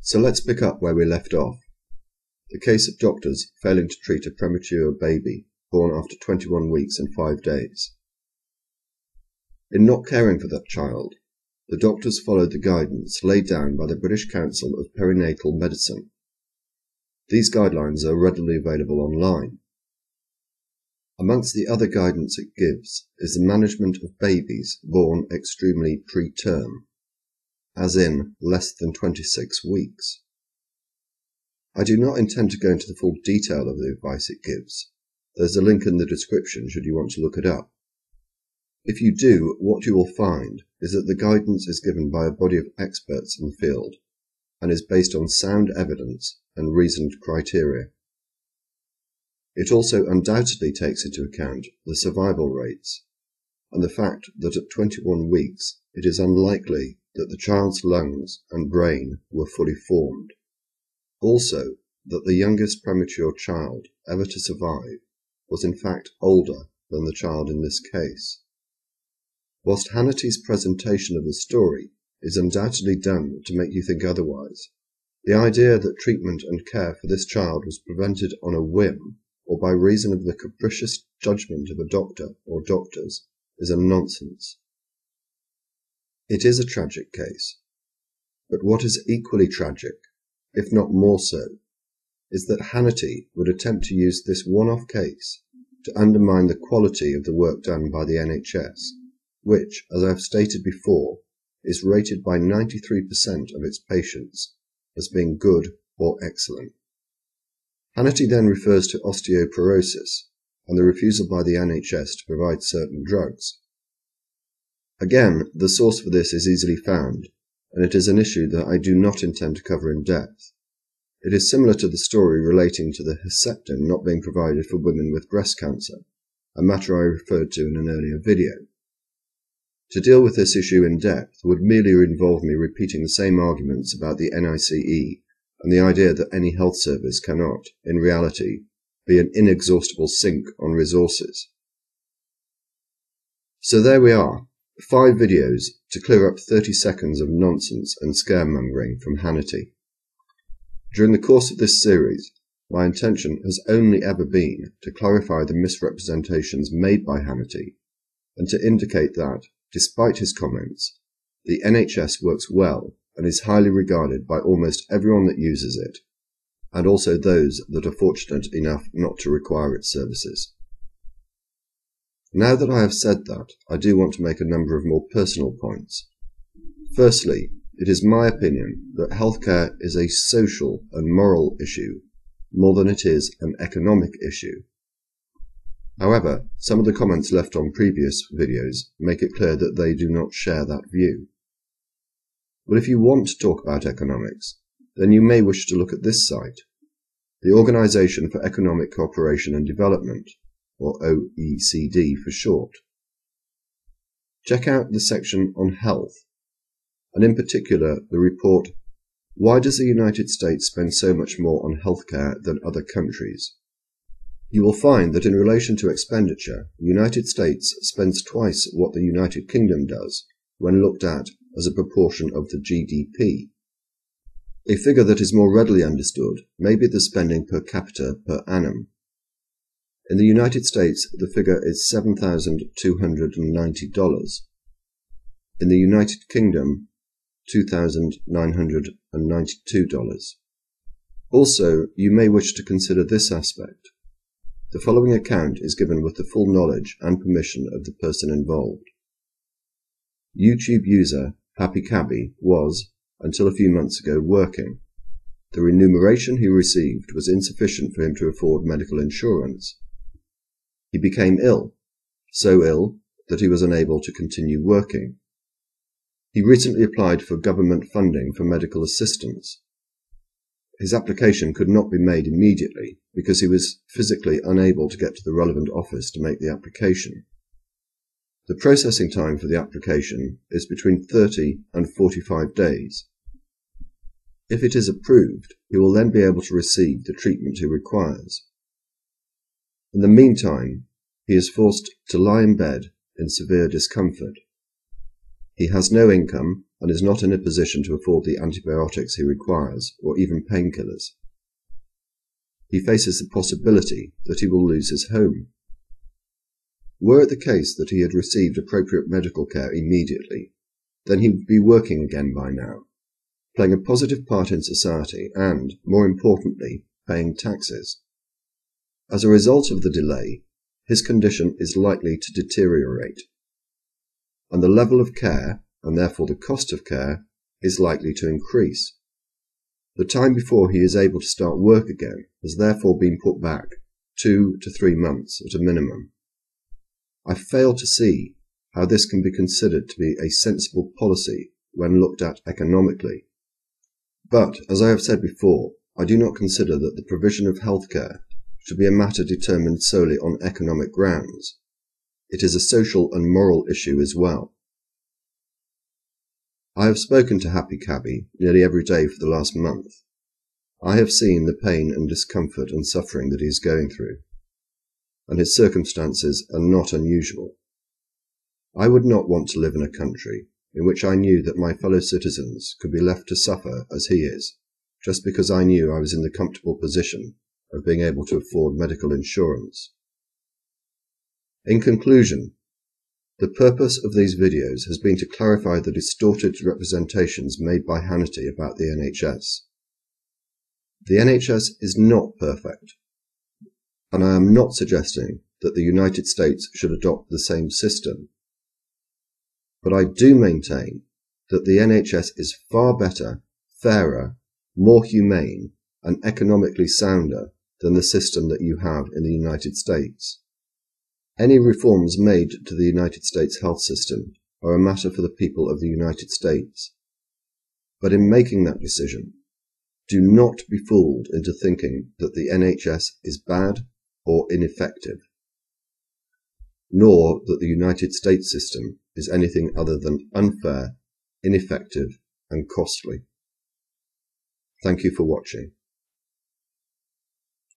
So let's pick up where we left off. The case of doctors failing to treat a premature baby born after 21 weeks and 5 days. In not caring for that child, the doctors followed the guidance laid down by the British Council of Perinatal Medicine. These guidelines are readily available online. Amongst the other guidance it gives is the management of babies born extremely preterm, as in less than 26 weeks. I do not intend to go into the full detail of the advice it gives. There's a link in the description should you want to look it up. If you do, what you will find is that the guidance is given by a body of experts in the field and is based on sound evidence and reasoned criteria. It also undoubtedly takes into account the survival rates and the fact that at 21 weeks it is unlikely that the child's lungs and brain were fully formed. Also, that the youngest premature child ever to survive was in fact older than the child in this case. Whilst Hannity's presentation of the story is undoubtedly done to make you think otherwise, the idea that treatment and care for this child was prevented on a whim or by reason of the capricious judgment of a doctor or doctors is a nonsense. It is a tragic case, but what is equally tragic, if not more so, is that Hannity would attempt to use this one-off case to undermine the quality of the work done by the NHS, which, as I have stated before, is rated by 93% of its patients as being good or excellent. Hannity then refers to osteoporosis and the refusal by the NHS to provide certain drugs. Again, the source for this is easily found, and it is an issue that I do not intend to cover in depth. It is similar to the story relating to the Herceptin not being provided for women with breast cancer, a matter I referred to in an earlier video. To deal with this issue in depth would merely involve me repeating the same arguments about the NICE and the idea that any health service cannot, in reality, be an inexhaustible sink on resources. So there we are, 5 videos to clear up 30 seconds of nonsense and scaremongering from Hannity. During the course of this series, my intention has only ever been to clarify the misrepresentations made by Hannity and to indicate that, despite his comments, the NHS works well and is highly regarded by almost everyone that uses it, and also those that are fortunate enough not to require its services. Now that I have said that, I do want to make a number of more personal points. Firstly, it is my opinion that healthcare is a social and moral issue more than it is an economic issue. However, some of the comments left on previous videos make it clear that they do not share that view. But if you want to talk about economics, then you may wish to look at this site, the Organisation for Economic Cooperation and Development, or OECD for short. Check out the section on health, and in particular the report, Why does the United States spend so much more on healthcare than other countries? You will find that in relation to expenditure, the United States spends twice what the United Kingdom does when looked at as a proportion of the GDP. A figure that is more readily understood may be the spending per capita per annum. In the United States, the figure is $7,290. In the United Kingdom, $2,992. Also, you may wish to consider this aspect. The following account is given with the full knowledge and permission of the person involved. YouTube user Happy Cabby was, until a few months ago, working. The remuneration he received was insufficient for him to afford medical insurance. He became ill, so ill that he was unable to continue working. He recently applied for government funding for medical assistance. His application could not be made immediately because he was physically unable to get to the relevant office to make the application. The processing time for the application is between 30 and 45 days. If it is approved, he will then be able to receive the treatment he requires. In the meantime, he is forced to lie in bed in severe discomfort. He has no income and is not in a position to afford the antibiotics he requires or even painkillers. He faces the possibility that he will lose his home. Were it the case that he had received appropriate medical care immediately, then he would be working again by now, playing a positive part in society and, more importantly, paying taxes. As a result of the delay, his condition is likely to deteriorate, and the level of care, and therefore the cost of care, is likely to increase. The time before he is able to start work again has therefore been put back 2 to 3 months at a minimum. I fail to see how this can be considered to be a sensible policy when looked at economically. But, as I have said before, I do not consider that the provision of healthcare should be a matter determined solely on economic grounds. It is a social and moral issue as well. I have spoken to Happy Cabby nearly every day for the last month. I have seen the pain and discomfort and suffering that he is going through, and his circumstances are not unusual. I would not want to live in a country in which I knew that my fellow citizens could be left to suffer as he is, just because I knew I was in the comfortable position of being able to afford medical insurance. In conclusion, the purpose of these videos has been to clarify the distorted representations made by Hannity about the NHS. The NHS is not perfect, and I am not suggesting that the United States should adopt the same system. But I do maintain that the NHS is far better, fairer, more humane, and economically sounder than the system that you have in the United States. Any reforms made to the United States health system are a matter for the people of the United States. But in making that decision, do not be fooled into thinking that the NHS is bad or ineffective, nor that the United States system is anything other than unfair, ineffective, and costly. Thank you for watching.